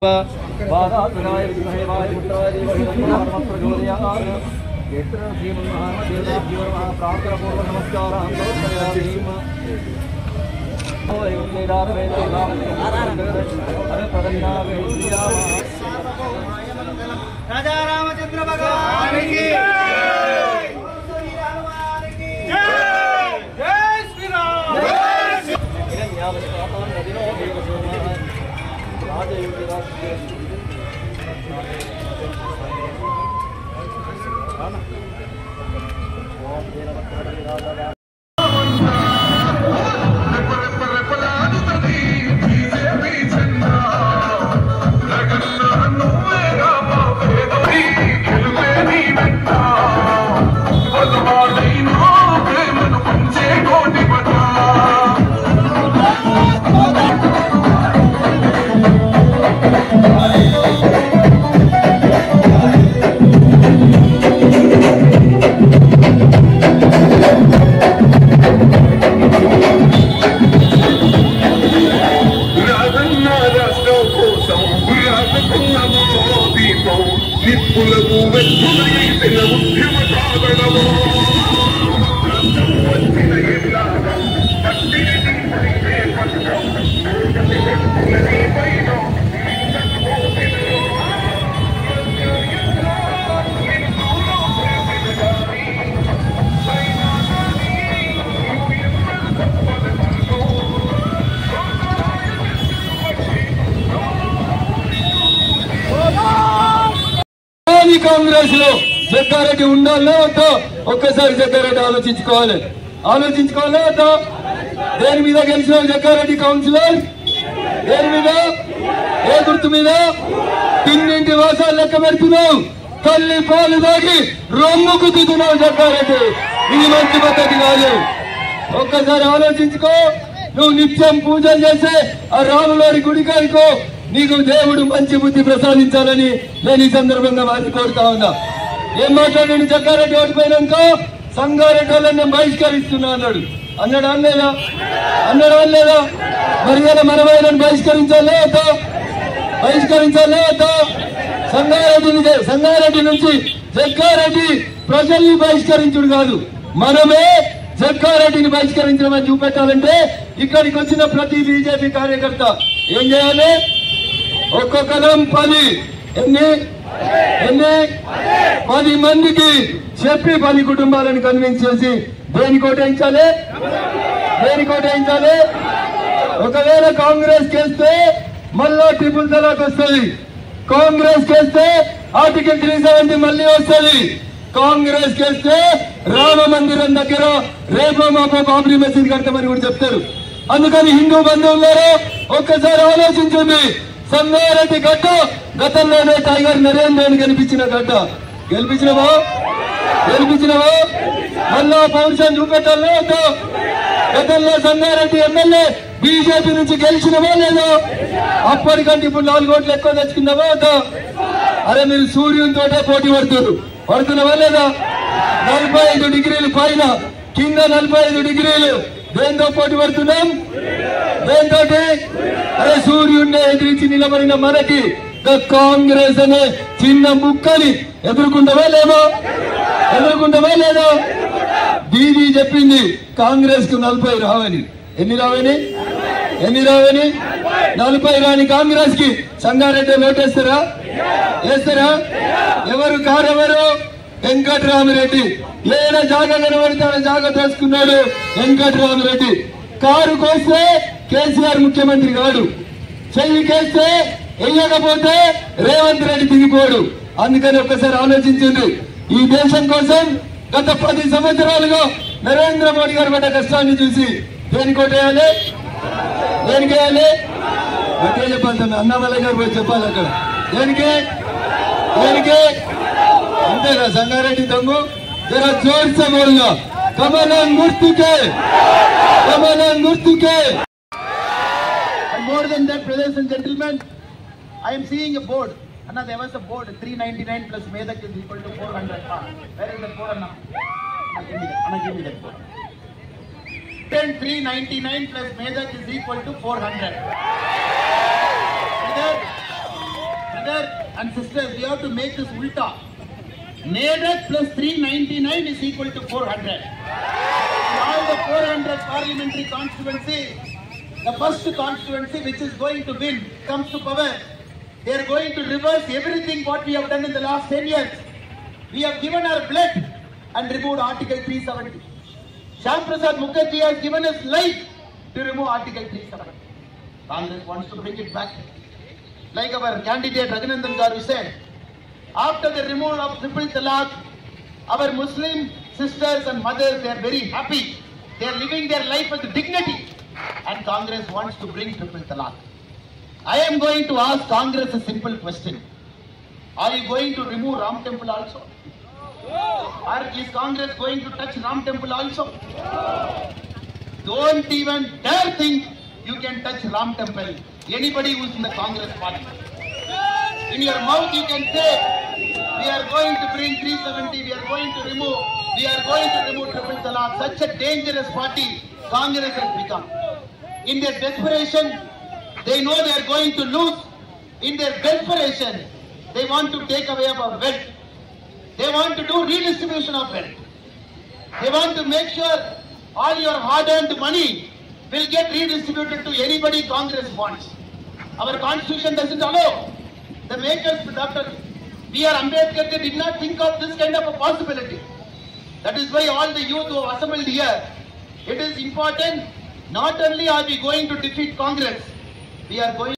वादात्मनाय विद्महे वायुपुत्राय धीमहि तन्नो प्रचोदयात् क्षेत्र श्रीमन्महादेवताभ्यो प्रार्थनापूर्वक नमस्काराः समर्पयामि। राजा रामचंद्र भगवान की जय श्री राम। కాంగ్రెస్ లో జగ్గారెడ్డి ఉండాలనే వద్దా ఒక్కసారి జగ్గారెడ్డి ఆలోచించుకోవాలి వద్దా? దేని మీద గెలిచిన జగ్గారెడ్డి కౌన్సిలర్? దేని మీద? ఏ గుర్తు మీద? తిన్నింటి వాసాలు లెక్క పెడుతున్నావు, తల్లి పాలు దాగి రొమ్ముకు దిగుతున్నావు జగ్గారెడ్డి. ఇది మంచి పద్ధతి కాదు. ఒక్కసారి ఆలోచించుకో. నువ్వు నిత్యం పూజలు చేసే ఆ రాములారి గుడికాడికో నీకు దేవుడు మంచి బుద్ధి ప్రసాదించాలని నేను ఈ సందర్భంగా వారిని కోరుతా ఉన్నా. ఏం మాట్లాడండి జగ్గారెడ్డి ఓడిపోయినాక సంగారెడ్డి వాళ్ళని నేను బహిష్కరిస్తున్నా అన్నాడు. అన్నాడా లేదా? మరి ఇలా మనమైనా బహిష్కరించాలే వద్దా? సంగారెడ్డి నుంచి జగ్గారెడ్డి ప్రజల్ని బహిష్కరించుడు కాదు, మనమే జగ్గారెడ్డిని బహిష్కరించమని చూపెట్టాలంటే ఇక్కడికి వచ్చిన ప్రతి బీజేపీ కార్యకర్త ఏం చేయాలి? ఒక్కొక్కరం 10 మందికి చెప్పి 10 కుటుంబాలను కన్విన్స్ చేసి దేనికి ఓటేయించాలి? ఒకవేళ కాంగ్రెస్ చేస్తే మళ్ళా ట్రిపుల్ తలాక్ వస్తుంది. కాంగ్రెస్ చేస్తే ఆర్టికల్ 370 మళ్ళీ వస్తుంది. కాంగ్రెస్ చేస్తే రామ మందిరం దగ్గర రేపో మాపో బాబ్రీ మసీద్ కడతామని కూడా చెప్తారు. అందుకని హిందూ బంధువులారో ఒక్కసారి ఆలోచించండి. సంగారెడ్డి గడ్డ గతంలోనే టైగర్ నరేంద్రని గెలిపించిన గడ్డ. గెలిపించినవా? మళ్ళా పౌరుషం చూపెట్టాలే వద్దా? గతంలో సంగారెడ్డి ఎమ్మెల్యే బీజేపీ నుంచి గెలిచినవా లేదా? అప్పటికంటే ఇప్పుడు 4 ఓట్లు ఎక్కువ తెచ్చుకున్నావా వద్దా? అరే మీరు సూర్యునితోటే పోటీ పడుతున్నావా లేదా? 45 డిగ్రీలు పైన కింద 45 డిగ్రీలు దేంతో పోటీ పడుతున్నాం? అరే సూర్యుడిని ఎదిరించి నిలబడిన మనకి కాంగ్రెస్ అనే చిన్న ముక్కని ఎదుర్కొంటావా లేదా? దీదీ చెప్పింది కాంగ్రెస్ కు 40 రావని. ఎన్ని రావని? 40 రాని కాంగ్రెస్ కి సంగారెడ్డి ఓటేస్తారా? ఎవరు కారెవరు? వెంకట్రామిరెడ్డి. ఏడ జాగా కనబడితే జాగా తెలుసుకున్నాడు వెంకట్రామిరెడ్డి. కారు కోస్తే కేసీఆర్ ముఖ్యమంత్రి కాడు, చెయ్యి కేస్తే వెయ్యకపోతే రేవంత్ రెడ్డి దిగిపోడు. అందుకని ఒక్కసారి ఆలోచించండి. ఈ దేశం కోసం గత 10 సంవత్సరాలుగా నరేంద్ర మోడీ గారు పడ్డ కష్టాన్ని చూసి దేనికి ఓటేయాలి? గట్టిగా చెప్పాలి. అన్నామలై గారు పోయి చెప్పాలి అక్కడ. దేనికి? అంతేనా? సంగారెడ్డి దమ్ము జరా జోర్ సే బోల్నా. కమలం గుర్తుకే. And more than that, brothers and gentlemen, I am seeing a board. Anna, there was a board 399 plus Medak is equal to 400. Where is that board, Anna? Anna, give me that board. 399 plus Medak is equal to 400. and sisters, we have to make this ulta. Medak plus 399 is equal to 400. In all the 400 parliamentary constituencies, the first constituency which is going to win comes to power. They are going to reverse everything what we have done in the last 10 years. We have given our blood and removed Article 370. Shyam Prasad Mukherjee has given his life to remove Article 370. Congress wants to bring it back. Like our candidate Raghunandan Garu said, after the removal of triple talaq, our Muslim sisters and mothers, they are very happy. They are living their life with dignity. And Congress wants to bring triple talaq. I am going to ask Congress a simple question. Are you going to remove Ram Temple also? Or is Congress going to touch Ram Temple also? Don't even dare think you can touch Ram Temple. Anybody who is in the Congress party. In your mouth you can say, we are going to bring 370, we are going to remove triple talaq. Such a dangerous party Congress has become. In their desperation, they know they are going to lose. In their desperation, they want to take away our wealth. They want to do redistribution of wealth. They want to make sure all your hard-earned money will get redistributed to anybody Congress wants. Our constitution doesn't allow. The makers, Dr. B.R. Ambedkar, they did not think of this kind of a possibility. That is why all the youth who have assembled here, it is important. Not only are we going to defeat Congress, we are going